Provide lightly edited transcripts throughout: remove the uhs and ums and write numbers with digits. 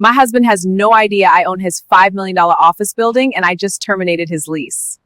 My husband has no idea I own his $5 million office building and I just terminated his lease.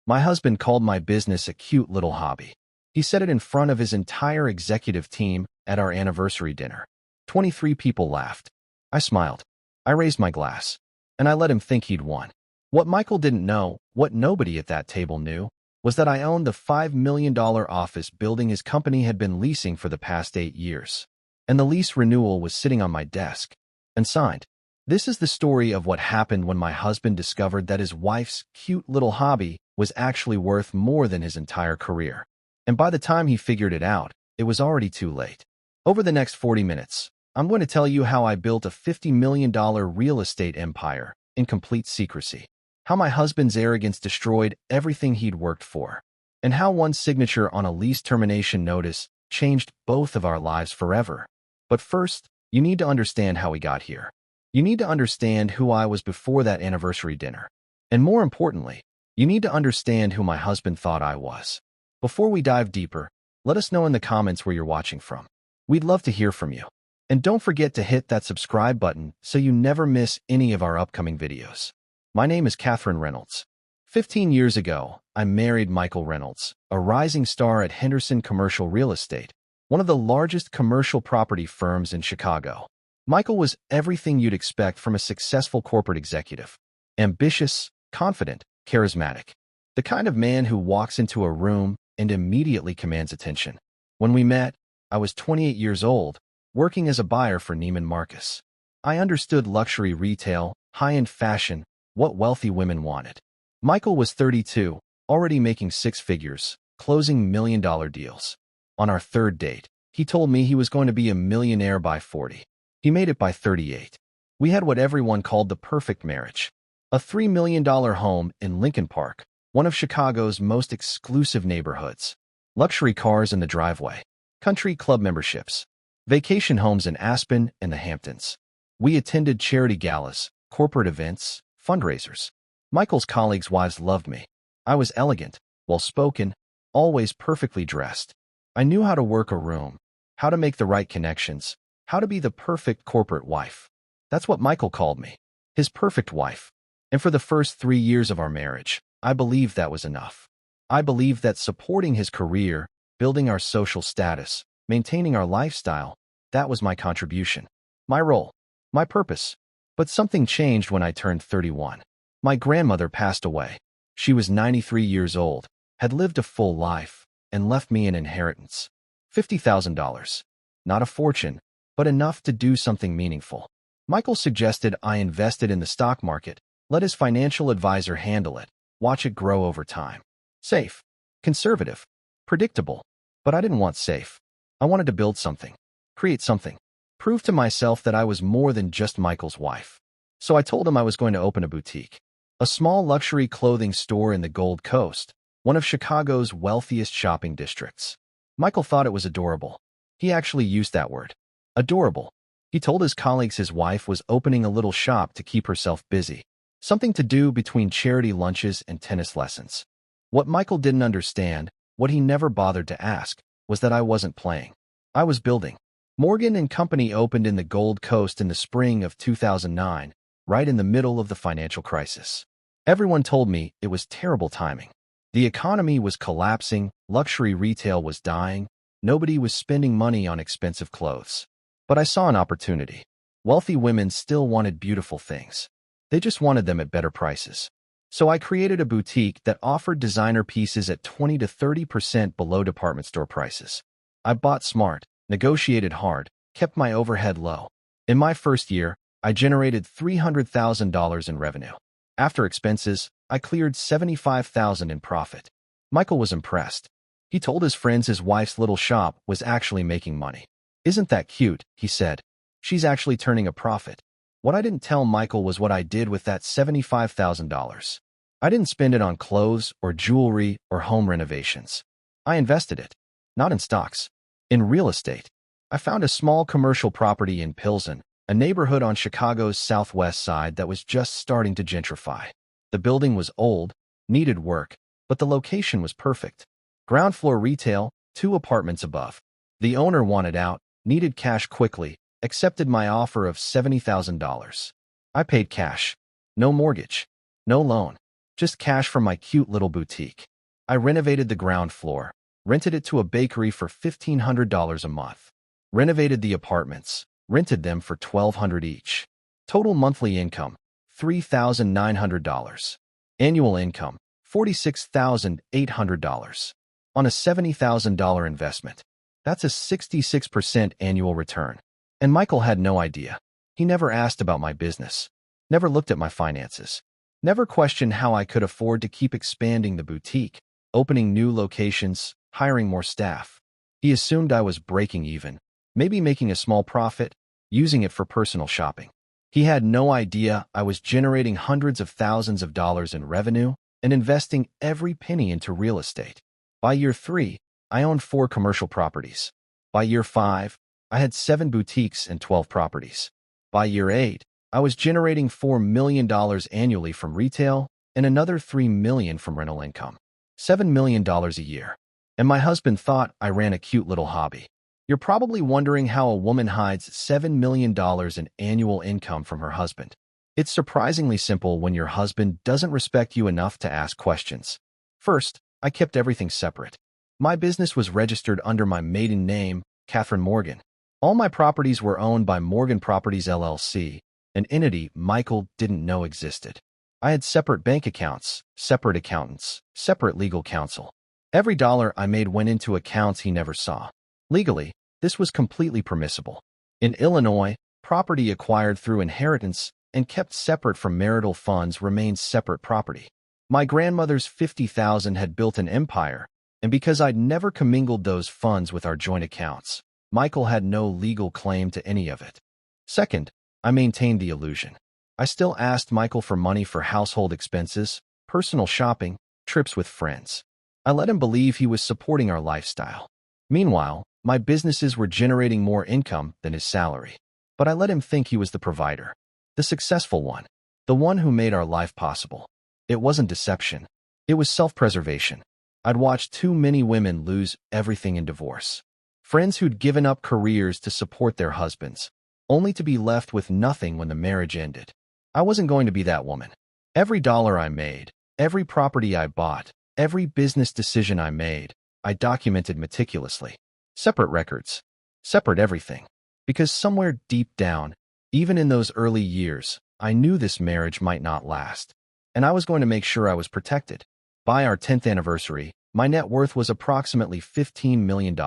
My husband called my business a cute little hobby. He said it in front of his entire executive team at our anniversary dinner. 23 people laughed. I smiled. I raised my glass. And I let him think he'd won. What Michael didn't know, what nobody at that table knew, was that I owned the $5 million office building his company had been leasing for the past 8 years. And the lease renewal was sitting on my desk. And signed. This is the story of what happened when my husband discovered that his wife's cute little hobby was actually worth more than his entire career. And by the time he figured it out, it was already too late. Over the next 40 minutes, I'm going to tell you how I built a $50 million real estate empire in complete secrecy, how my husband's arrogance destroyed everything he'd worked for, and how one signature on a lease termination notice changed both of our lives forever. But first, you need to understand how we got here. You need to understand who I was before that anniversary dinner. And more importantly, you need to understand who my husband thought I was. Before we dive deeper, let us know in the comments where you're watching from. We'd love to hear from you. And don't forget to hit that subscribe button so you never miss any of our upcoming videos. My name is Catherine Reynolds. 15 years ago, I married Michael Reynolds, a rising star at Henderson Commercial Real Estate, one of the largest commercial property firms in Chicago. Michael was everything you'd expect from a successful corporate executive. Ambitious, confident, charismatic. The kind of man who walks into a room and immediately commands attention. When we met, I was 28 years old, working as a buyer for Neiman Marcus. I understood luxury retail, high-end fashion, what wealthy women wanted. Michael was 32, already making 6 figures, closing million-dollar deals. On our third date, he told me he was going to be a millionaire by 40. He made it by 38. We had what everyone called the perfect marriage. A $3 million home in Lincoln Park, one of Chicago's most exclusive neighborhoods. Luxury cars in the driveway. Country club memberships. Vacation homes in Aspen and the Hamptons. We attended charity galas, corporate events, fundraisers. Michael's colleagues' wives loved me. I was elegant, well-spoken, always perfectly dressed. I knew how to work a room, how to make the right connections, how to be the perfect corporate wife. That's what Michael called me, his perfect wife. And for the first 3 years of our marriage, I believed that was enough. I believed that supporting his career, building our social status, maintaining our lifestyle, that was my contribution, my role, my purpose. But something changed when I turned 31. My grandmother passed away. She was 93 years old, had lived a full life, and left me an inheritance. $50,000. Not a fortune, but enough to do something meaningful. Michael suggested I invested in the stock market, let his financial advisor handle it, watch it grow over time. Safe, conservative, predictable. But I didn't want safe. I wanted to build something, create something, prove to myself that I was more than just Michael's wife. So I told him I was going to open a boutique, a small luxury clothing store in the Gold Coast, one of Chicago's wealthiest shopping districts. Michael thought it was adorable. He actually used that word. Adorable. He told his colleagues his wife was opening a little shop to keep herself busy. Something to do between charity lunches and tennis lessons. What Michael didn't understand, what he never bothered to ask, was that I wasn't playing. I was building. Morgan and Company opened in the Gold Coast in the spring of 2009, right in the middle of the financial crisis. Everyone told me it was terrible timing. The economy was collapsing, luxury retail was dying, nobody was spending money on expensive clothes. But I saw an opportunity. Wealthy women still wanted beautiful things. They just wanted them at better prices. So I created a boutique that offered designer pieces at 20 to 30% below department store prices. I bought smart, negotiated hard, kept my overhead low. In my first year, I generated $300,000 in revenue. After expenses, I cleared $75,000 in profit. Michael was impressed. He told his friends his wife's little shop was actually making money. "Isn't that cute?" he said. "She's actually turning a profit." What I didn't tell Michael was what I did with that $75,000. I didn't spend it on clothes or jewelry or home renovations. I invested it, not in stocks, in real estate. I found a small commercial property in Pilsen, a neighborhood on Chicago's southwest side that was just starting to gentrify. The building was old, needed work, but the location was perfect. Ground floor retail, 2 apartments above. The owner wanted out, needed cash quickly, accepted my offer of $70,000. I paid cash. No mortgage. No loan. Just cash from my cute little boutique. I renovated the ground floor, rented it to a bakery for $1,500 a month. Renovated the apartments, rented them for $1,200 each. Total monthly income, $3,900. Annual income, $46,800. On a $70,000 investment. That's a 66% annual return. And Michael had no idea. He never asked about my business. Never looked at my finances. Never questioned how I could afford to keep expanding the boutique, opening new locations, hiring more staff. He assumed I was breaking even, maybe making a small profit, using it for personal shopping. He had no idea I was generating hundreds of thousands of dollars in revenue and investing every penny into real estate. By year 3, I owned 4 commercial properties. By year 5, I had 7 boutiques and 12 properties. By year 8, I was generating $4 million annually from retail and another $3 million from rental income. $7 million a year. And my husband thought I ran a cute little hobby. You're probably wondering how a woman hides $7 million in annual income from her husband. It's surprisingly simple when your husband doesn't respect you enough to ask questions. First, I kept everything separate. My business was registered under my maiden name, Catherine Morgan. All my properties were owned by Morgan Properties LLC, an entity Michael didn't know existed. I had separate bank accounts, separate accountants, separate legal counsel. Every dollar I made went into accounts he never saw. Legally, this was completely permissible. In Illinois, property acquired through inheritance and kept separate from marital funds remains separate property. My grandmother's $50,000 had built an empire, and because I'd never commingled those funds with our joint accounts, Michael had no legal claim to any of it. Second, I maintained the illusion. I still asked Michael for money for household expenses, personal shopping, trips with friends. I let him believe he was supporting our lifestyle. Meanwhile, my businesses were generating more income than his salary. But I let him think he was the provider, the successful one, the one who made our life possible. It wasn't deception. It was self-preservation. I'd watched too many women lose everything in divorce. Friends who'd given up careers to support their husbands, only to be left with nothing when the marriage ended. I wasn't going to be that woman. Every dollar I made, every property I bought, every business decision I made, I documented meticulously. Separate records. Separate everything. Because somewhere deep down, even in those early years, I knew this marriage might not last. And I was going to make sure I was protected. By our 10th anniversary, my net worth was approximately $15 million.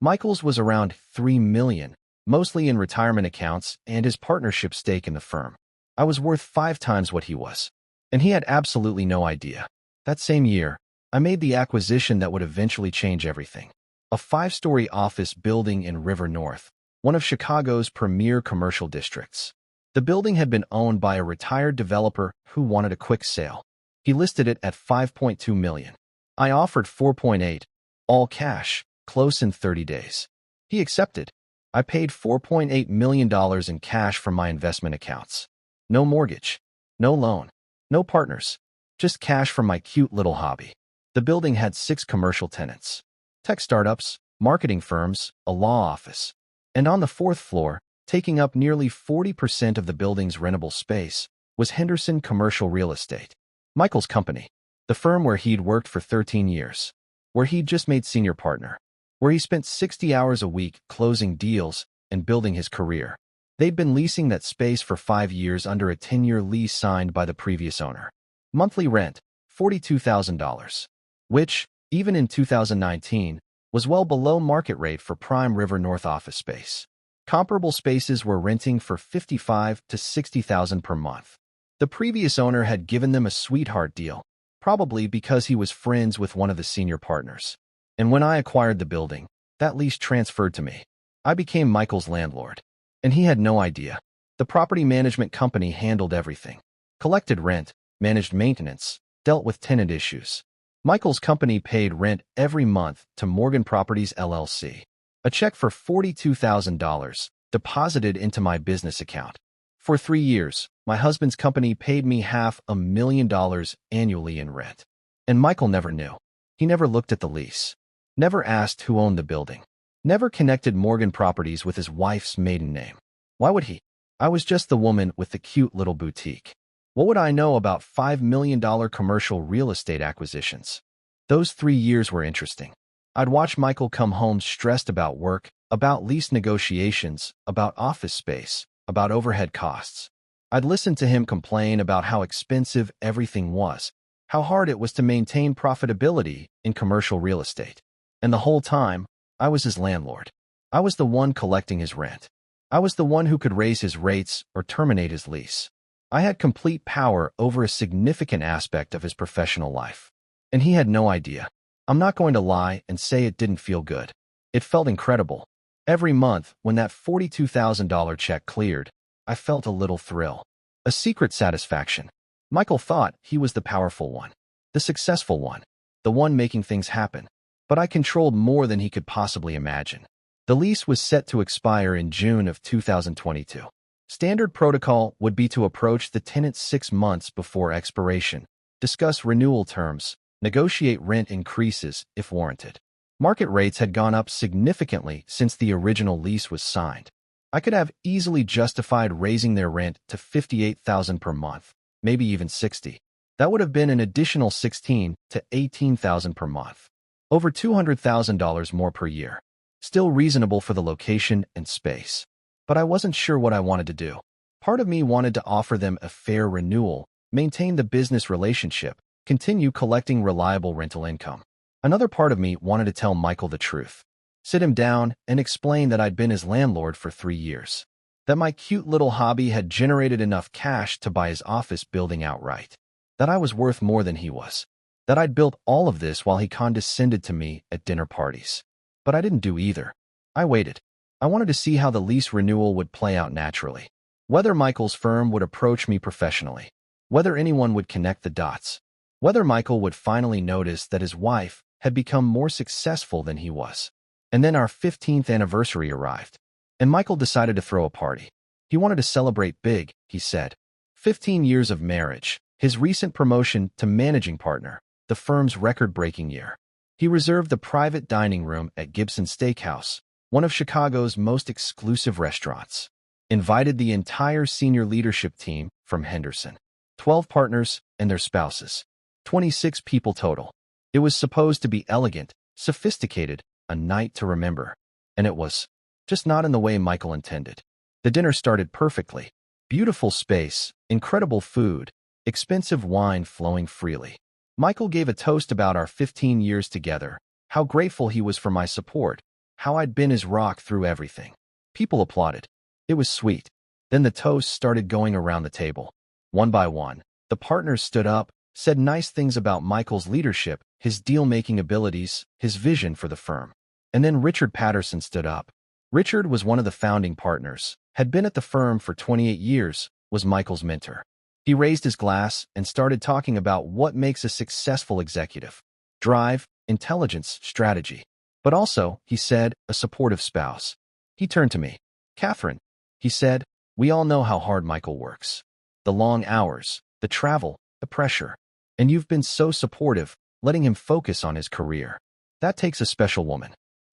Michael's was around $3 million, mostly in retirement accounts and his partnership stake in the firm. I was worth 5 times what he was. And he had absolutely no idea. That same year, I made the acquisition that would eventually change everything. A 5-story office building in River North, one of Chicago's premier commercial districts. The building had been owned by a retired developer who wanted a quick sale. He listed it at $5.2 million. I offered $4.8, all cash, close in 30 days. He accepted. I paid $4.8 million in cash from my investment accounts. No mortgage, no loan, no partners, just cash from my cute little hobby. The building had 6 commercial tenants, tech startups, marketing firms, a law office. And on the 4th floor, taking up nearly 40% of the building's rentable space, was Henderson Commercial Real Estate, Michael's company, the firm where he'd worked for 13 years, where he'd just made senior partner, where he spent 60 hours a week closing deals and building his career. They'd been leasing that space for 5 years under a 10-year lease signed by the previous owner. Monthly rent, $42,000, which, even in 2019, was well below market rate for prime River North office space. Comparable spaces were renting for $55,000 to $60,000 per month. The previous owner had given them a sweetheart deal, probably because he was friends with one of the senior partners. And when I acquired the building, that lease transferred to me. I became Michael's landlord. And he had no idea. The property management company handled everything. Collected rent, managed maintenance, dealt with tenant issues. Michael's company paid rent every month to Morgan Properties LLC. A check for $42,000 deposited into my business account. For 3 years, my husband's company paid me $500,000 annually in rent. And Michael never knew. He never looked at the lease. Never asked who owned the building. Never connected Morgan Properties with his wife's maiden name. Why would he? I was just the woman with the cute little boutique. What would I know about $5 million commercial real estate acquisitions? Those 3 years were interesting. I'd watch Michael come home stressed about work, about lease negotiations, about office space, about overhead costs. I'd listen to him complain about how expensive everything was, how hard it was to maintain profitability in commercial real estate. And the whole time, I was his landlord. I was the one collecting his rent. I was the one who could raise his rates or terminate his lease. I had complete power over a significant aspect of his professional life. And he had no idea. I'm not going to lie and say it didn't feel good. It felt incredible. Every month, when that $42,000 check cleared, I felt a little thrill. A secret satisfaction. Michael thought he was the powerful one, the successful one, the one making things happen. But I controlled more than he could possibly imagine. The lease was set to expire in June of 2022. Standard protocol would be to approach the tenant 6 months before expiration, discuss renewal terms, negotiate rent increases if warranted. Market rates had gone up significantly since the original lease was signed. I could have easily justified raising their rent to $58,000 per month, maybe even $60,000. That would have been an additional $16,000 to $18,000 per month. Over $200,000 more per year. Still reasonable for the location and space. But I wasn't sure what I wanted to do. Part of me wanted to offer them a fair renewal, maintain the business relationship, continue collecting reliable rental income. Another part of me wanted to tell Michael the truth. Sit him down and explain that I'd been his landlord for 3 years. That my cute little hobby had generated enough cash to buy his office building outright. That I was worth more than he was. That I'd built all of this while he condescended to me at dinner parties. But I didn't do either. I waited. I wanted to see how the lease renewal would play out naturally. Whether Michael's firm would approach me professionally. Whether anyone would connect the dots. Whether Michael would finally notice that his wife had become more successful than he was. And then our 15th anniversary arrived. And Michael decided to throw a party. He wanted to celebrate big, he said. 15 years of marriage, his recent promotion to managing partner, the firm's record-breaking year. He reserved the private dining room at Gibson Steakhouse, one of Chicago's most exclusive restaurants. Invited the entire senior leadership team from Henderson. 12 partners and their spouses. 26 people total. It was supposed to be elegant, sophisticated, a night to remember. And it was. Just not in the way Michael intended. The dinner started perfectly. Beautiful space, incredible food, expensive wine flowing freely. Michael gave a toast about our 15 years together, how grateful he was for my support, how I'd been his rock through everything. People applauded. It was sweet. Then the toast started going around the table. One by one, the partners stood up, said nice things about Michael's leadership, his deal-making abilities, his vision for the firm. And then Richard Patterson stood up. Richard was one of the founding partners, had been at the firm for 28 years, was Michael's mentor. He raised his glass and started talking about what makes a successful executive. Drive, intelligence, strategy. But also, he said, a supportive spouse. He turned to me. Catherine, he said, we all know how hard Michael works. The long hours, the travel, the pressure. And you've been so supportive, letting him focus on his career. That takes a special woman.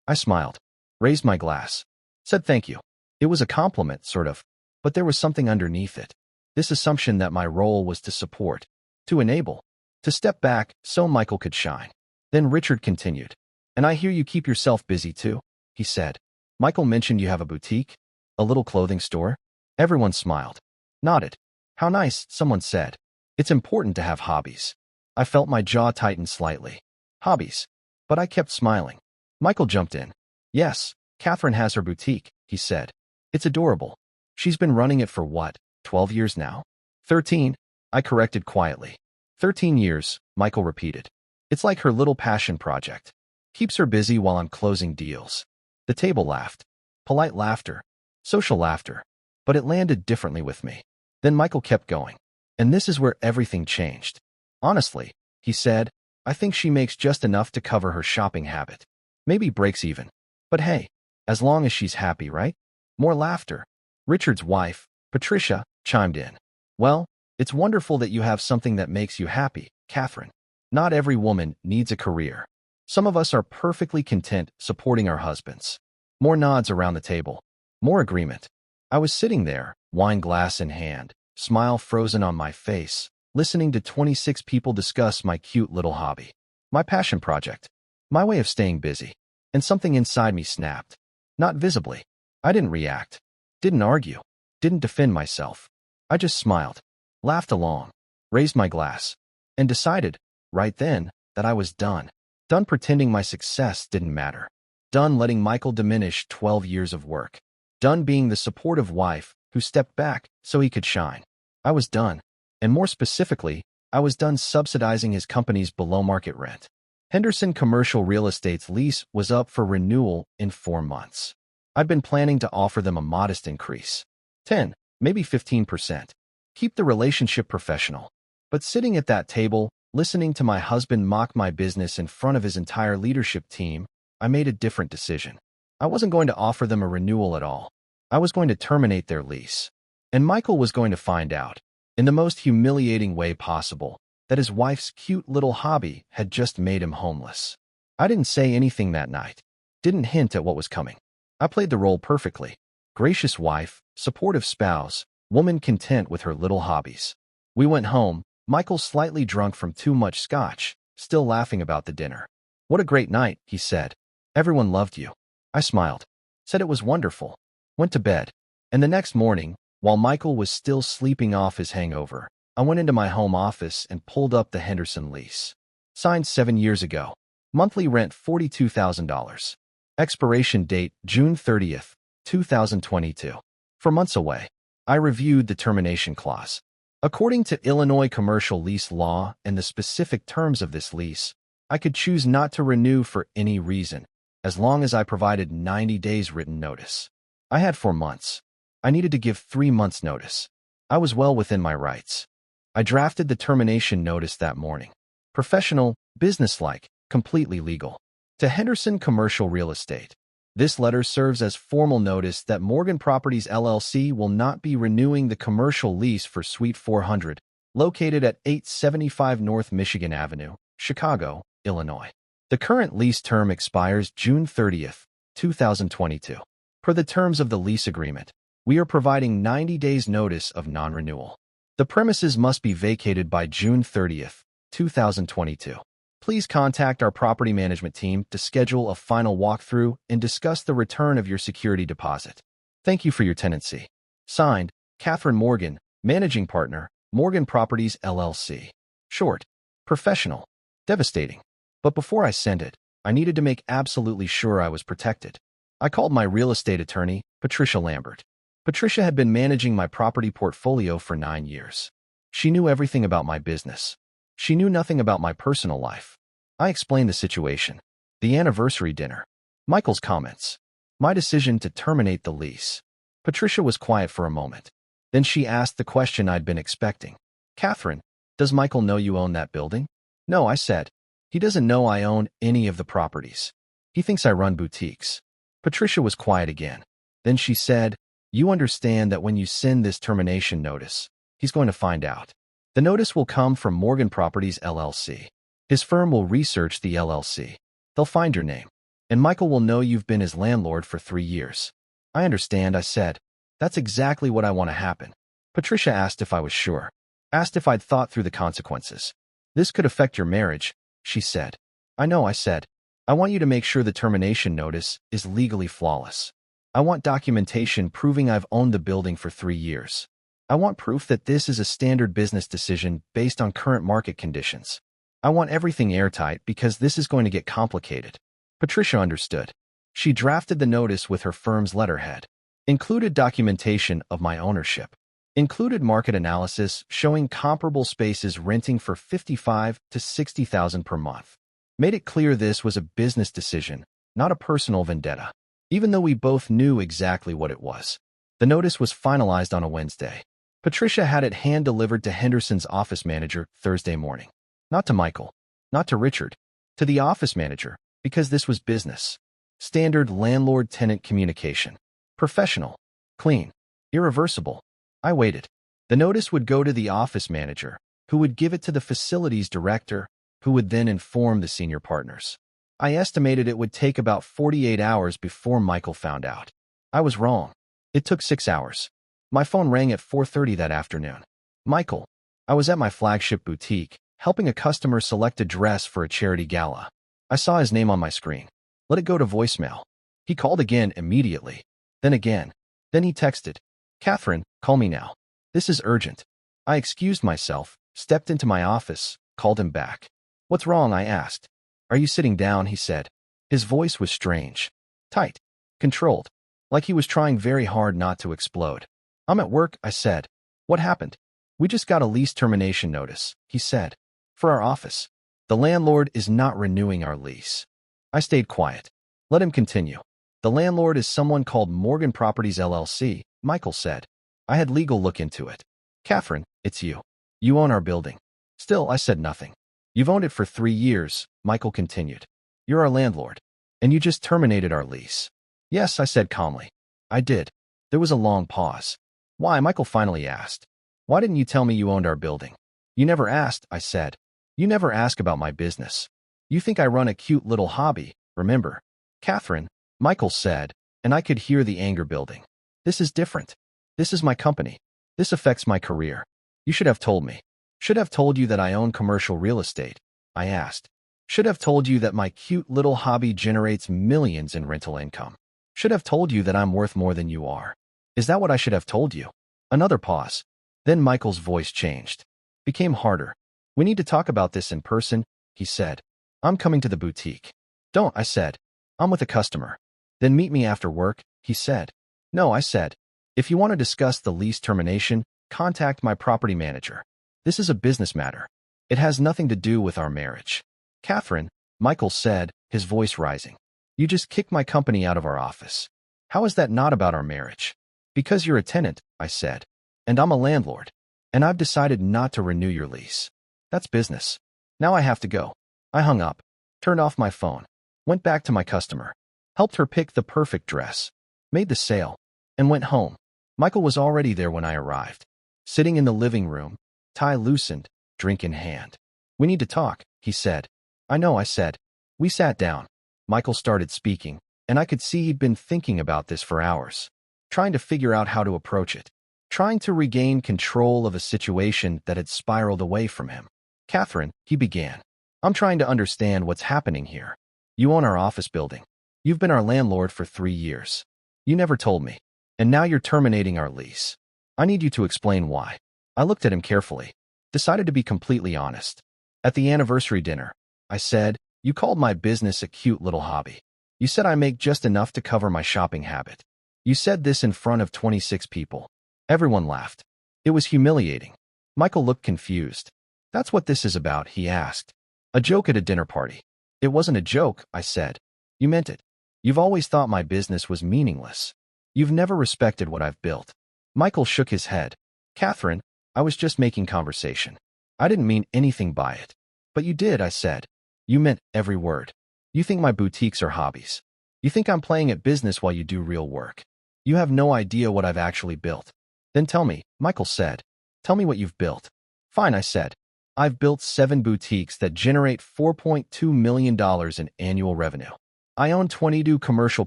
I smiled, raised my glass, said thank you. It was a compliment, sort of, but there was something underneath it. This assumption that my role was to support, to enable, to step back so Michael could shine. Then Richard continued. And I hear you keep yourself busy too, he said. Michael mentioned you have a boutique, a little clothing store. Everyone smiled, nodded. How nice, someone said. It's important to have hobbies. I felt my jaw tighten slightly. Hobbies. But I kept smiling. Michael jumped in. Yes, Catherine has her boutique, he said. It's adorable. She's been running it for what, 12 years now? 13, I corrected quietly. 13 years, Michael repeated. It's like her little passion project. Keeps her busy while I'm closing deals. The table laughed. Polite laughter. Social laughter. But it landed differently with me. Then Michael kept going. And this is where everything changed. Honestly, he said, I think she makes just enough to cover her shopping habit. Maybe breaks even. But hey, as long as she's happy, right? More laughter. Richard's wife, Patricia, chimed in. Well, it's wonderful that you have something that makes you happy, Catherine. Not every woman needs a career. Some of us are perfectly content supporting our husbands. More nods around the table. More agreement. I was sitting there, wine glass in hand, smile frozen on my face, listening to 26 people discuss my cute little hobby. My passion project. My way of staying busy. And something inside me snapped. Not visibly. I didn't react. Didn't argue. Didn't defend myself. I just smiled, laughed along, raised my glass, and decided, right then, that I was done. Done pretending my success didn't matter. Done letting Michael diminish 12 years of work. Done being the supportive wife who stepped back so he could shine. I was done. And more specifically, I was done subsidizing his company's below-market rent. Henderson Commercial Real Estate's lease was up for renewal in 4 months. I'd been planning to offer them a modest increase. 10, maybe 15%. Keep the relationship professional. But sitting at that table, listening to my husband mock my business in front of his entire leadership team, I made a different decision. I wasn't going to offer them a renewal at all. I was going to terminate their lease. And Michael was going to find out, in the most humiliating way possible, that his wife's cute little hobby had just made him homeless. I didn't say anything that night. Didn't hint at what was coming. I played the role perfectly. Gracious wife, supportive spouse, woman content with her little hobbies. We went home, Michael slightly drunk from too much scotch, still laughing about the dinner. What a great night, he said. Everyone loved you. I smiled. Said it was wonderful. Went to bed. And the next morning, while Michael was still sleeping off his hangover, I went into my home office and pulled up the Henderson lease. Signed 7 years ago. Monthly rent $42,000. Expiration date June 30th, 2022. 4 months away. I reviewed the termination clause. According to Illinois commercial lease law and the specific terms of this lease, I could choose not to renew for any reason, as long as I provided 90 days written notice. I had 4 months. I needed to give 3 months notice. I was well within my rights. I drafted the termination notice that morning. Professional, businesslike, completely legal. To Henderson Commercial Real Estate. This letter serves as formal notice that Morgan Properties LLC will not be renewing the commercial lease for Suite 400, located at 875 North Michigan Avenue, Chicago, Illinois. The current lease term expires June 30th, 2022. Per the terms of the lease agreement, we are providing 90 days notice of non-renewal. The premises must be vacated by June 30th, 2022. Please contact our property management team to schedule a final walkthrough and discuss the return of your security deposit. Thank you for your tenancy. Signed, Catherine Morgan, Managing Partner, Morgan Properties LLC. Short. Professional. Devastating. But before I sent it, I needed to make absolutely sure I was protected. I called my real estate attorney, Patricia Lambert. Patricia had been managing my property portfolio for 9 years. She knew everything about my business. She knew nothing about my personal life. I explained the situation, the anniversary dinner, Michael's comments, my decision to terminate the lease. Patricia was quiet for a moment. Then she asked the question I'd been expecting. Catherine, does Michael know you own that building? No, I said. He doesn't know I own any of the properties. He thinks I run boutiques. Patricia was quiet again. Then she said, you understand that when you send this termination notice, he's going to find out. The notice will come from Morgan Properties LLC. His firm will research the LLC. They'll find your name. And Michael will know you've been his landlord for 3 years. I understand, I said. That's exactly what I want to happen. Patricia asked if I was sure. Asked if I'd thought through the consequences. This could affect your marriage, she said. I know, I said. I want you to make sure the termination notice is legally flawless. I want documentation proving I've owned the building for 3 years. I want proof that this is a standard business decision based on current market conditions. I want everything airtight because this is going to get complicated. Patricia understood. She drafted the notice with her firm's letterhead. Included documentation of my ownership. Included market analysis showing comparable spaces renting for $55,000 to $60,000 per month. Made it clear this was a business decision, not a personal vendetta. Even though we both knew exactly what it was. The notice was finalized on a Wednesday. Patricia had it hand-delivered to Henderson's office manager Thursday morning. Not to Michael. Not to Richard. To the office manager, because this was business. Standard landlord-tenant communication. Professional. Clean. Irreversible. I waited. The notice would go to the office manager, who would give it to the facilities director, who would then inform the senior partners. I estimated it would take about 48 hours before Michael found out. I was wrong. It took 6 hours. My phone rang at 4:30 that afternoon. Michael. I was at my flagship boutique, helping a customer select a dress for a charity gala. I saw his name on my screen. Let it go to voicemail. He called again immediately. Then again. Then he texted, "Catherine, call me now. This is urgent." I excused myself, stepped into my office, called him back. "What's wrong?" I asked. "Are you sitting down?" he said. His voice was strange. Tight. Controlled. Like he was trying very hard not to explode. "I'm at work," I said. "What happened?" "We just got a lease termination notice," he said. "For our office. The landlord is not renewing our lease." I stayed quiet. Let him continue. "The landlord is someone called Morgan Properties LLC," Michael said. "I had legal look into it." "Catherine, it's you. You own our building." Still, I said nothing. "You've owned it for 3 years," Michael continued. "You're our landlord. And you just terminated our lease." "Yes," I said calmly. "I did." There was a long pause. "Why?" Michael finally asked. "Why didn't you tell me you owned our building?" "You never asked," I said. "You never ask about my business. You think I run a cute little hobby, remember?" "Catherine," Michael said, and I could hear the anger building. "This is different. This is my company. This affects my career. You should have told me." "Should have told you that I own commercial real estate?" I asked. "Should have told you that my cute little hobby generates millions in rental income? Should have told you that I'm worth more than you are? Is that what I should have told you?" Another pause. Then Michael's voice changed. Became harder. "We need to talk about this in person," he said. "I'm coming to the boutique." "Don't," I said. "I'm with a customer." "Then meet me after work," he said. "No," I said. "If you want to discuss the lease termination, contact my property manager. This is a business matter. It has nothing to do with our marriage." "Catherine," Michael said, his voice rising. "You just kicked my company out of our office. How is that not about our marriage?" "Because you're a tenant," I said. "And I'm a landlord. And I've decided not to renew your lease. That's business. Now I have to go." I hung up, turned off my phone, went back to my customer, helped her pick the perfect dress, made the sale, and went home. Michael was already there when I arrived, sitting in the living room, tie loosened, drink in hand. "We need to talk," he said. "I know," I said. We sat down. Michael started speaking, and I could see he'd been thinking about this for hours, trying to figure out how to approach it, trying to regain control of a situation that had spiraled away from him. "Catherine," he began, "I'm trying to understand what's happening here. You own our office building. You've been our landlord for 3 years. You never told me. And now you're terminating our lease. I need you to explain why." I looked at him carefully, decided to be completely honest. "At the anniversary dinner," I said, "you called my business a cute little hobby. You said I make just enough to cover my shopping habit. You said this in front of 26 people. Everyone laughed. It was humiliating." Michael looked confused. "That's what this is about?" he asked. "A joke at a dinner party." "It wasn't a joke," I said. "You meant it. You've always thought my business was meaningless. You've never respected what I've built." Michael shook his head. "Catherine, I was just making conversation. I didn't mean anything by it." "But you did," I said. "You meant every word. You think my boutiques are hobbies. You think I'm playing at business while you do real work. You have no idea what I've actually built." "Then tell me," Michael said. "Tell me what you've built." "Fine," I said. "I've built 7 boutiques that generate $4.2 million in annual revenue. I own 22 commercial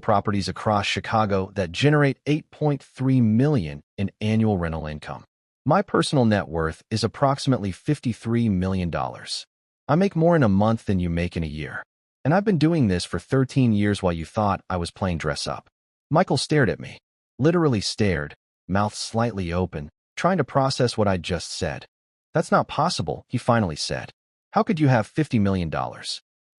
properties across Chicago that generate $8.3 million in annual rental income. My personal net worth is approximately $53 million. I make more in a month than you make in a year. And I've been doing this for 13 years while you thought I was playing dress up." Michael stared at me. Literally stared, mouth slightly open, trying to process what I'd just said. "That's not possible," he finally said. "How could you have $50 million?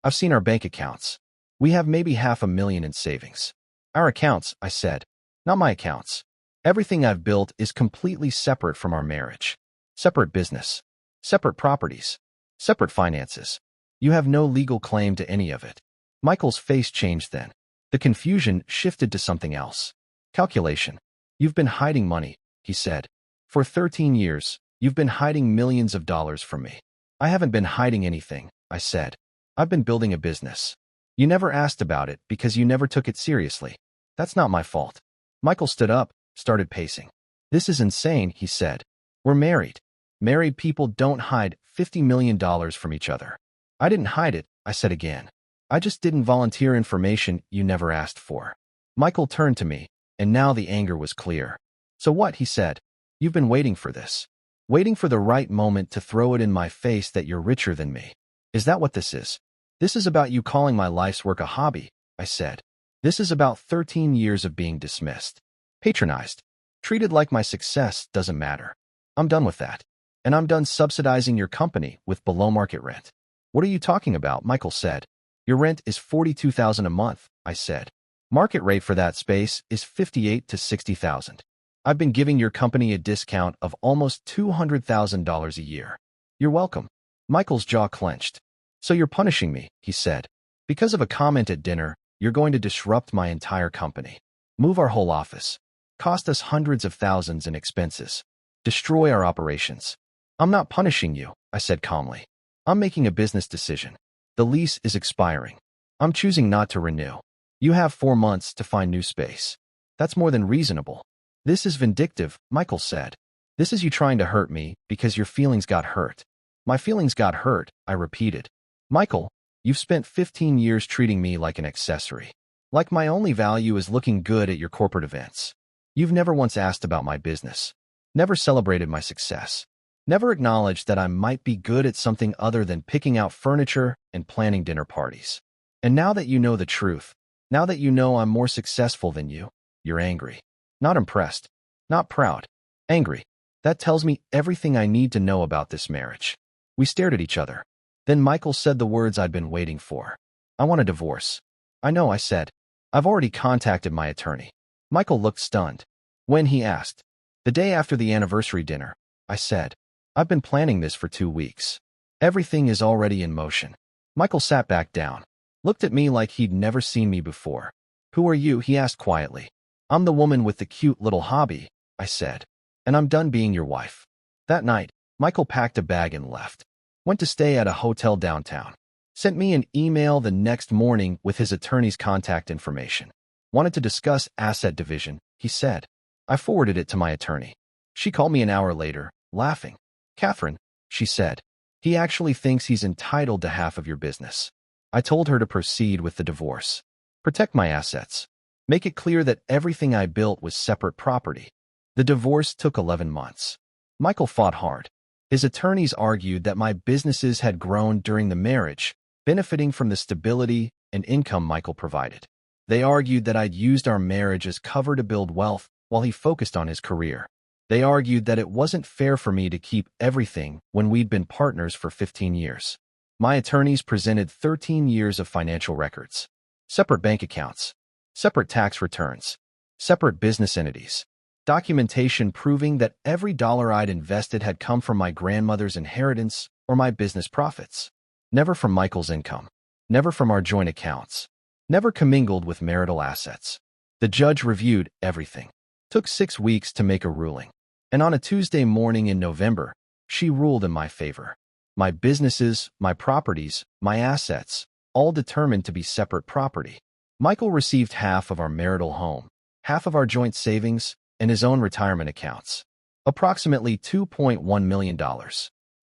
I've seen our bank accounts. We have maybe $500,000 in savings." "Our accounts," I said. "Not my accounts. Everything I've built is completely separate from our marriage. Separate business. Separate properties. Separate finances. You have no legal claim to any of it." Michael's face changed then. The confusion shifted to something else. "Calculation. You've been hiding money," he said. "For 13 years, you've been hiding millions of dollars from me." "I haven't been hiding anything," I said. "I've been building a business. You never asked about it because you never took it seriously. That's not my fault." Michael stood up, started pacing. "This is insane," he said. "We're married. Married people don't hide $50 million from each other." "I didn't hide it," I said again. I just didn't volunteer information you never asked for. Michael turned to me, and now the anger was clear. So what, he said. You've been waiting for this. Waiting for the right moment to throw it in my face that you're richer than me. Is that what this is? This is about you calling my life's work a hobby, I said. This is about 13 years of being dismissed, patronized, treated like my success doesn't matter. I'm done with that. And I'm done subsidizing your company with below-market rent. What are you talking about? Michael said. Your rent is $42,000 a month, I said. Market rate for that space is $58,000 to $60,000. I've been giving your company a discount of almost $200,000 a year. You're welcome. Michael's jaw clenched. So you're punishing me, he said. Because of a comment at dinner, you're going to disrupt my entire company. Move our whole office. Cost us hundreds of thousands in expenses. Destroy our operations. I'm not punishing you, I said calmly. I'm making a business decision. The lease is expiring. I'm choosing not to renew. You have 4 months to find new space. That's more than reasonable. This is vindictive, Michael said. This is you trying to hurt me because your feelings got hurt. My feelings got hurt, I repeated. Michael, you've spent 15 years treating me like an accessory. Like my only value is looking good at your corporate events. You've never once asked about my business. Never celebrated my success. Never acknowledged that I might be good at something other than picking out furniture and planning dinner parties. And now that you know the truth, now that you know I'm more successful than you, you're angry. Not impressed. Not proud. Angry. That tells me everything I need to know about this marriage. We stared at each other. Then Michael said the words I'd been waiting for. I want a divorce. I know, I said. I've already contacted my attorney. Michael looked stunned. When, he asked. The day after the anniversary dinner, I said. I've been planning this for 2 weeks. Everything is already in motion. Michael sat back down. Looked at me like he'd never seen me before. Who are you? He asked quietly. I'm the woman with the cute little hobby, I said. And I'm done being your wife. That night, Michael packed a bag and left. Went to stay at a hotel downtown. Sent me an email the next morning with his attorney's contact information. Wanted to discuss asset division, he said. I forwarded it to my attorney. She called me an hour later, laughing. Catherine, she said. He actually thinks he's entitled to half of your business. I told her to proceed with the divorce. Protect my assets. Make it clear that everything I built was separate property. The divorce took 11 months. Michael fought hard. His attorneys argued that my businesses had grown during the marriage, benefiting from the stability and income Michael provided. They argued that I'd used our marriage as cover to build wealth while he focused on his career. They argued that it wasn't fair for me to keep everything when we'd been partners for 15 years. My attorneys presented 13 years of financial records, separate bank accounts, separate tax returns, separate business entities, documentation proving that every dollar I'd invested had come from my grandmother's inheritance or my business profits, never from Michael's income, never from our joint accounts, never commingled with marital assets. The judge reviewed everything. Took 6 weeks to make a ruling. And on a Tuesday morning in November, she ruled in my favor. My businesses, my properties, my assets, all determined to be separate property. Michael received half of our marital home, half of our joint savings, and his own retirement accounts. Approximately $2.1 million.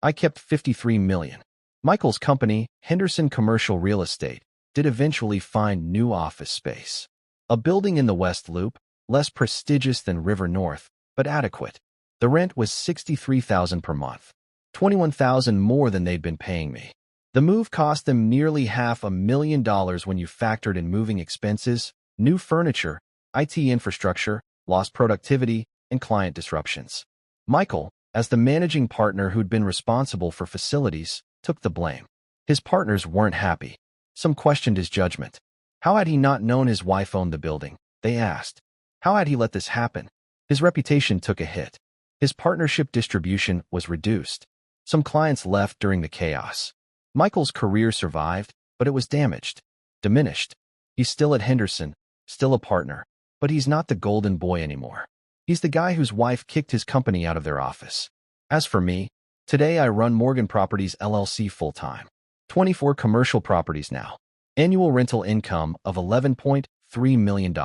I kept $53 million. Michael's company, Henderson Commercial Real Estate, did eventually find new office space. A building in the West Loop, less prestigious than River North, but adequate. The rent was $63,000 per month, $21,000 more than they'd been paying me. The move cost them nearly $500,000 when you factored in moving expenses, new furniture, IT infrastructure, lost productivity, and client disruptions. Michael, as the managing partner who'd been responsible for facilities, took the blame. His partners weren't happy. Some questioned his judgment. How had he not known his wife owned the building? They asked. How had he let this happen? His reputation took a hit. His partnership distribution was reduced. Some clients left during the chaos. Michael's career survived, but it was damaged, diminished. He's still at Henderson, still a partner, but he's not the golden boy anymore. He's the guy whose wife kicked his company out of their office. As for me, today I run Morgan Properties LLC full-time. 24 commercial properties now. Annual rental income of $11.3 million.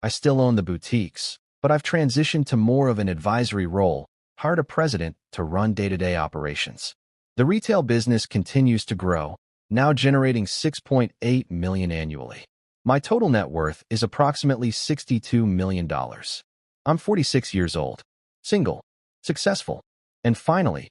I still own the boutiques, but I've transitioned to more of an advisory role, hired a president to run day-to-day operations. The retail business continues to grow, now generating 6.8 million annually. My total net worth is approximately $62 million. I'm 46 years old, single, successful, and finally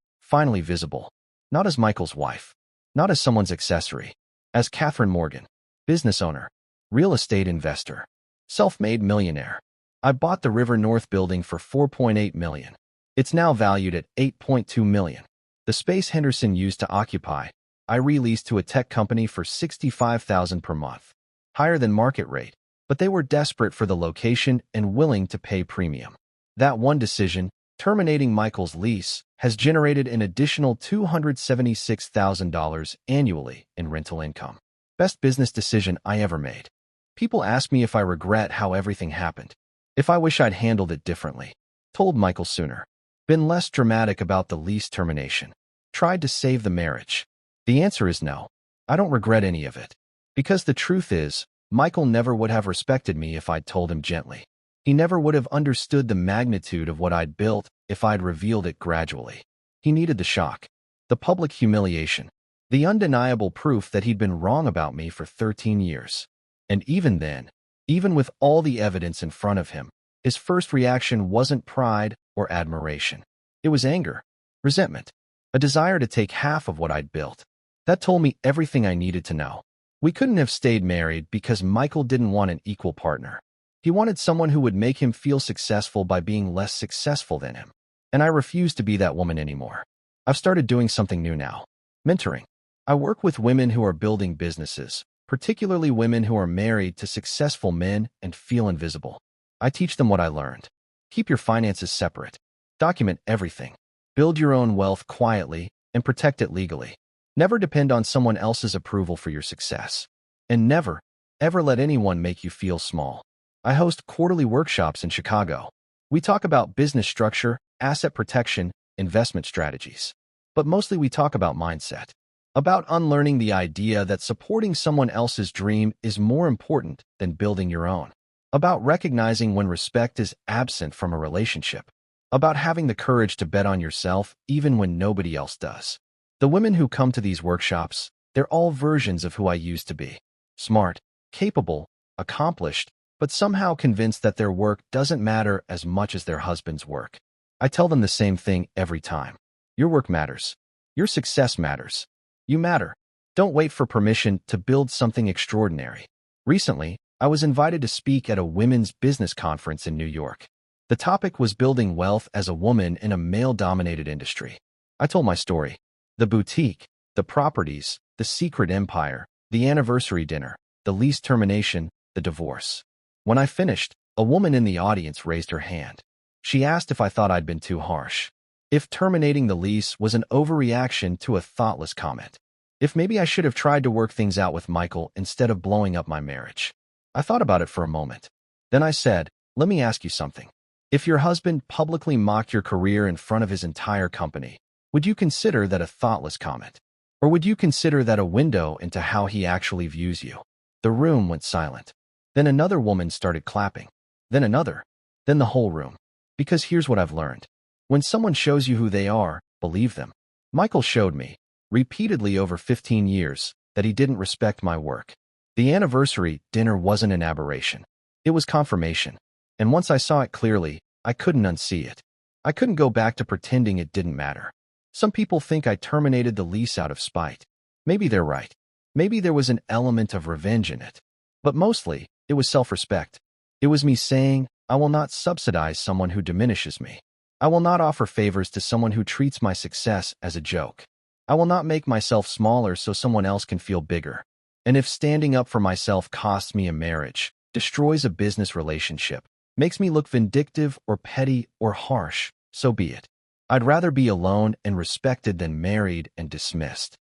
visible. Not as Michael's wife, not as someone's accessory, as Catherine Morgan, business owner, real estate investor, self-made millionaire. I bought the River North building for $4.8 million. It's now valued at $8.2 million. The space Henderson used to occupy, I released to a tech company for $65,000 per month, higher than market rate, but they were desperate for the location and willing to pay premium. That one decision, terminating Michael's lease, has generated an additional $276,000 annually in rental income. Best business decision I ever made. People ask me if I regret how everything happened, if I wish I'd handled it differently. Told Michael sooner. Been less dramatic about the lease termination. Tried to save the marriage. The answer is no. I don't regret any of it. Because the truth is, Michael never would have respected me if I'd told him gently. He never would have understood the magnitude of what I'd built if I'd revealed it gradually. He needed the shock, the public humiliation, the undeniable proof that he'd been wrong about me for 13 years. And even then, even with all the evidence in front of him, his first reaction wasn't pride or admiration. It was anger, resentment, a desire to take half of what I'd built. That told me everything I needed to know. We couldn't have stayed married because Michael didn't want an equal partner. He wanted someone who would make him feel successful by being less successful than him. And I refuse to be that woman anymore. I've started doing something new now. Mentoring. I work with women who are building businesses, particularly women who are married to successful men and feel invisible. I teach them what I learned. Keep your finances separate. Document everything. Build your own wealth quietly and protect it legally. Never depend on someone else's approval for your success. And never, ever let anyone make you feel small. I host quarterly workshops in Chicago. We talk about business structure, asset protection, investment strategies. But mostly we talk about mindset. About unlearning the idea that supporting someone else's dream is more important than building your own. About recognizing when respect is absent from a relationship. About having the courage to bet on yourself even when nobody else does. The women who come to these workshops, they're all versions of who I used to be. Smart, capable, accomplished, but somehow convinced that their work doesn't matter as much as their husband's work. I tell them the same thing every time. Your work matters. Your success matters. You matter. Don't wait for permission to build something extraordinary. Recently, I was invited to speak at a women's business conference in New York. The topic was building wealth as a woman in a male-dominated industry. I told my story. The boutique, the properties, the secret empire, the anniversary dinner, the lease termination, the divorce. When I finished, a woman in the audience raised her hand. She asked if I thought I'd been too harsh. If terminating the lease was an overreaction to a thoughtless comment. If maybe I should have tried to work things out with Michael instead of blowing up my marriage. I thought about it for a moment. Then I said, let me ask you something. If your husband publicly mocked your career in front of his entire company, would you consider that a thoughtless comment? Or would you consider that a window into how he actually views you? The room went silent. Then another woman started clapping. Then another. Then the whole room. Because here's what I've learned. When someone shows you who they are, believe them. Michael showed me, repeatedly over 15 years, that he didn't respect my work. The anniversary dinner wasn't an aberration. It was confirmation. And once I saw it clearly, I couldn't unsee it. I couldn't go back to pretending it didn't matter. Some people think I terminated the lease out of spite. Maybe they're right. Maybe there was an element of revenge in it. But mostly, it was self-respect. It was me saying, I will not subsidize someone who diminishes me. I will not offer favors to someone who treats my success as a joke. I will not make myself smaller so someone else can feel bigger. And if standing up for myself costs me a marriage, destroys a business relationship, makes me look vindictive or petty or harsh, so be it. I'd rather be alone and respected than married and dismissed.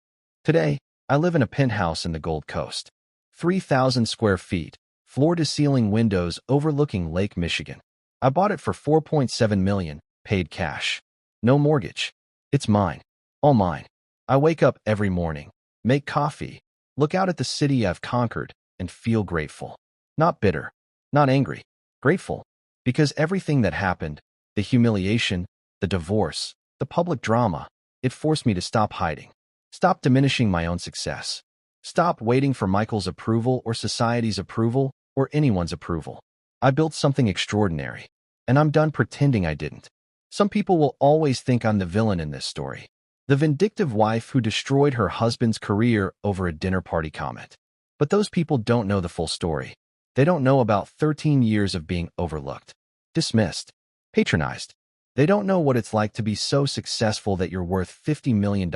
Today, I live in a penthouse in the Gold Coast. 3,000 square feet, floor-to-ceiling windows overlooking Lake Michigan. I bought it for $4.7 million, paid cash. No mortgage. It's mine. All mine. I wake up every morning, make coffee, look out at the city I've conquered, and feel grateful. Not bitter. Not angry. Grateful. Because everything that happened, the humiliation, the divorce, the public drama, it forced me to stop hiding. Stop diminishing my own success. Stop waiting for Michael's approval or society's approval or anyone's approval. I built something extraordinary, and I'm done pretending I didn't. Some people will always think I'm the villain in this story. The vindictive wife who destroyed her husband's career over a dinner party comment. But those people don't know the full story. They don't know about 13 years of being overlooked, dismissed, patronized. They don't know what it's like to be so successful that you're worth $50 million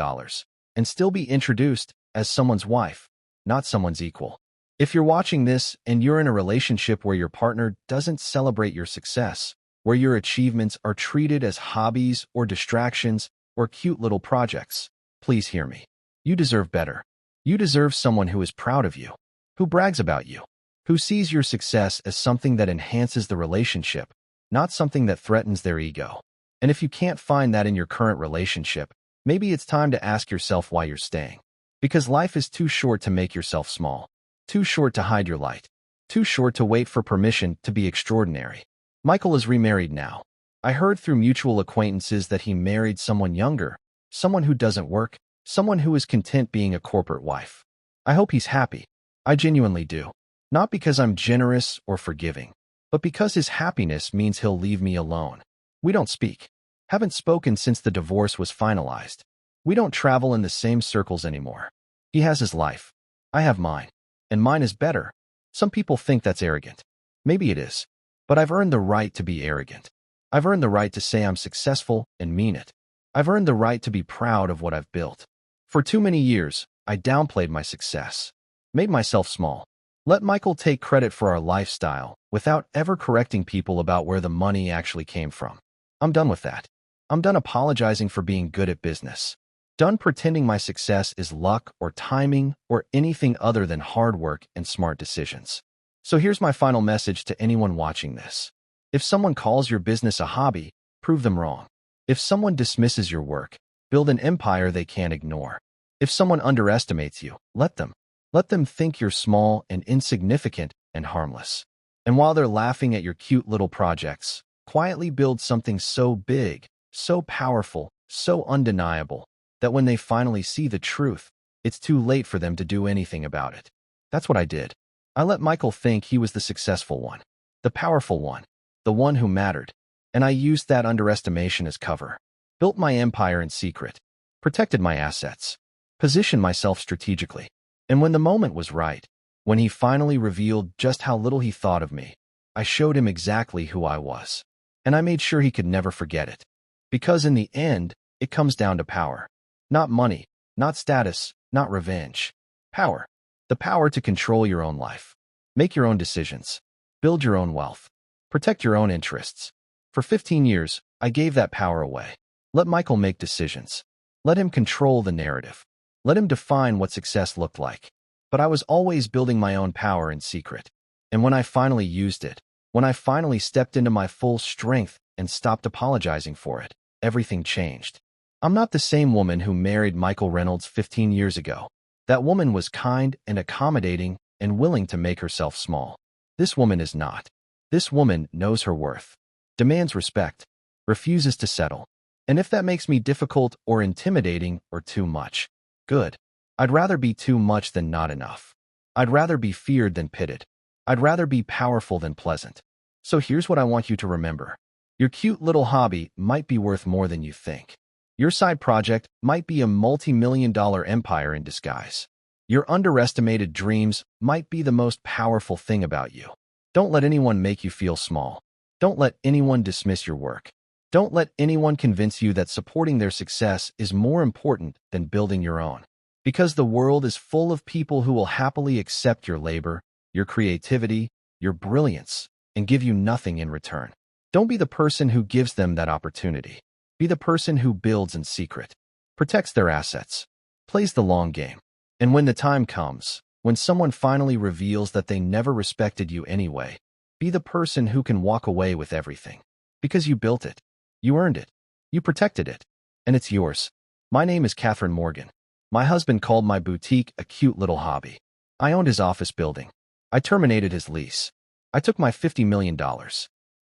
and still be introduced as someone's wife, not someone's equal. If you're watching this and you're in a relationship where your partner doesn't celebrate your success, where your achievements are treated as hobbies or distractions or cute little projects, please hear me. You deserve better. You deserve someone who is proud of you, who brags about you, who sees your success as something that enhances the relationship, not something that threatens their ego. And if you can't find that in your current relationship, maybe it's time to ask yourself why you're staying. Because life is too short to make yourself small, too short to hide your light, too short to wait for permission to be extraordinary. Michael is remarried now. I heard through mutual acquaintances that he married someone younger, someone who doesn't work, someone who is content being a corporate wife. I hope he's happy. I genuinely do. Not because I'm generous or forgiving, but because his happiness means he'll leave me alone. We don't speak. Haven't spoken since the divorce was finalized. We don't travel in the same circles anymore. He has his life. I have mine. And mine is better. Some people think that's arrogant. Maybe it is. But I've earned the right to be arrogant. I've earned the right to say I'm successful and mean it. I've earned the right to be proud of what I've built. For too many years, I downplayed my success, made myself small, let Michael take credit for our lifestyle without ever correcting people about where the money actually came from. I'm done with that. I'm done apologizing for being good at business. Done pretending my success is luck or timing or anything other than hard work and smart decisions. So here's my final message to anyone watching this. If someone calls your business a hobby, prove them wrong. If someone dismisses your work, build an empire they can't ignore. If someone underestimates you, let them. Let them think you're small and insignificant and harmless. And while they're laughing at your cute little projects, quietly build something so big, so powerful, so undeniable, that when they finally see the truth, it's too late for them to do anything about it. That's what I did. I let Michael think he was the successful one, the powerful one, the one who mattered, and I used that underestimation as cover. Built my empire in secret, protected my assets, positioned myself strategically. And when the moment was right, when he finally revealed just how little he thought of me, I showed him exactly who I was. And I made sure he could never forget it. Because in the end, it comes down to power. Not money, not status, not revenge. Power. The power to control your own life. Make your own decisions. Build your own wealth. Protect your own interests. For 15 years, I gave that power away. Let Michael make decisions. Let him control the narrative. Let him define what success looked like. But I was always building my own power in secret. And when I finally used it, when I finally stepped into my full strength and stopped apologizing for it, everything changed. I'm not the same woman who married Michael Reynolds 15 years ago. That woman was kind and accommodating and willing to make herself small. This woman is not. This woman knows her worth, demands respect, refuses to settle. And if that makes me difficult or intimidating or too much, good. I'd rather be too much than not enough. I'd rather be feared than pitted. I'd rather be powerful than pleasant. So here's what I want you to remember. Your cute little hobby might be worth more than you think. Your side project might be a multi-million-dollar empire in disguise. Your underestimated dreams might be the most powerful thing about you. Don't let anyone make you feel small. Don't let anyone dismiss your work. Don't let anyone convince you that supporting their success is more important than building your own. Because the world is full of people who will happily accept your labor, your creativity, your brilliance, and give you nothing in return. Don't be the person who gives them that opportunity. Be the person who builds in secret, protects their assets, plays the long game. And when the time comes, when someone finally reveals that they never respected you anyway, be the person who can walk away with everything. Because you built it. You earned it. You protected it. And it's yours. My name is Catherine Morgan. My husband called my boutique a cute little hobby. I owned his office building. I terminated his lease. I took my $50 million.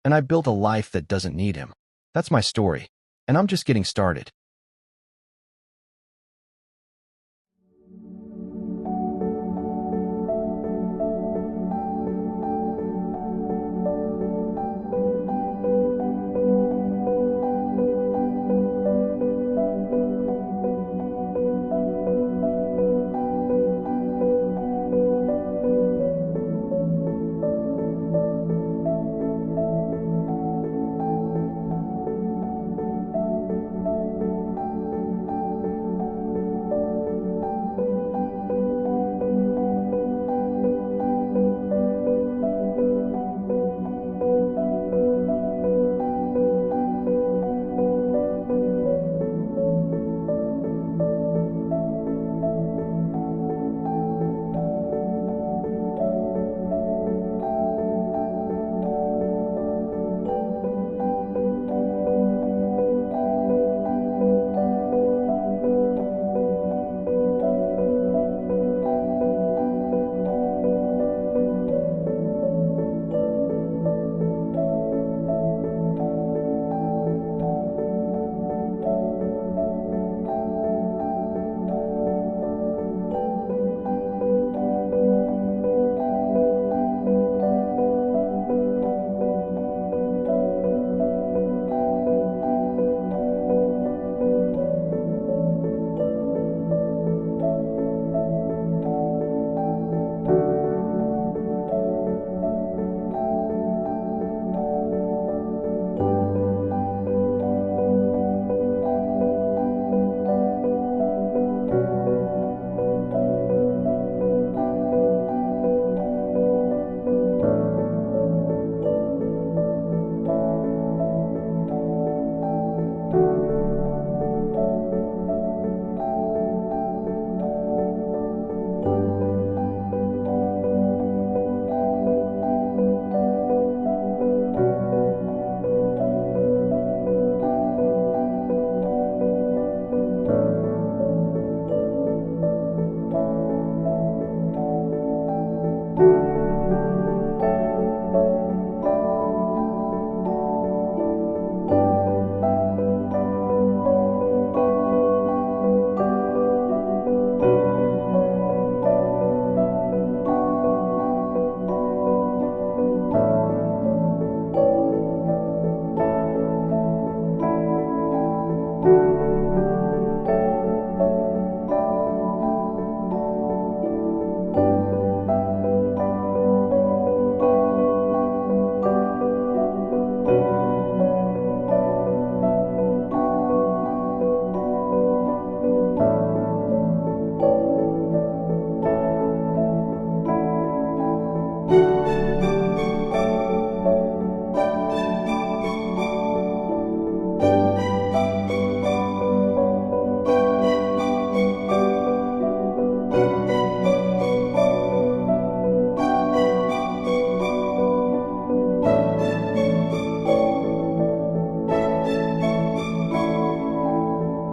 And I built a life that doesn't need him. That's my story. And I'm just getting started.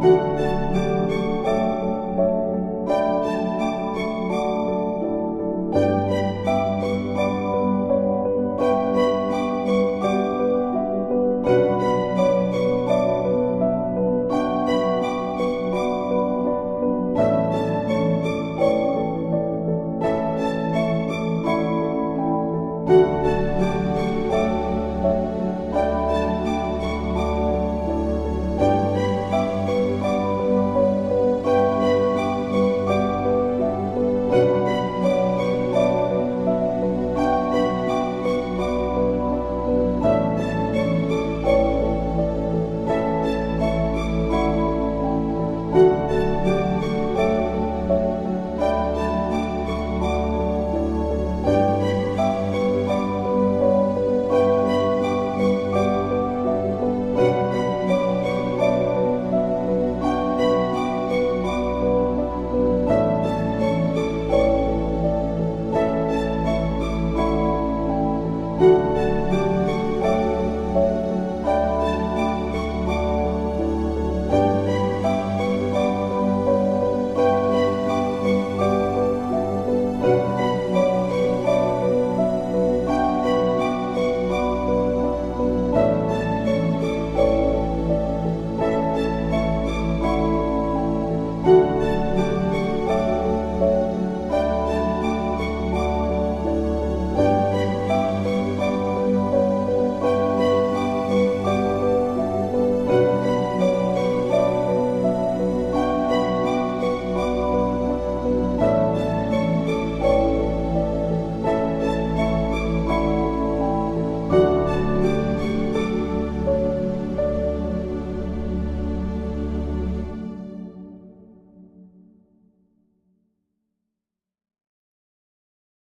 you.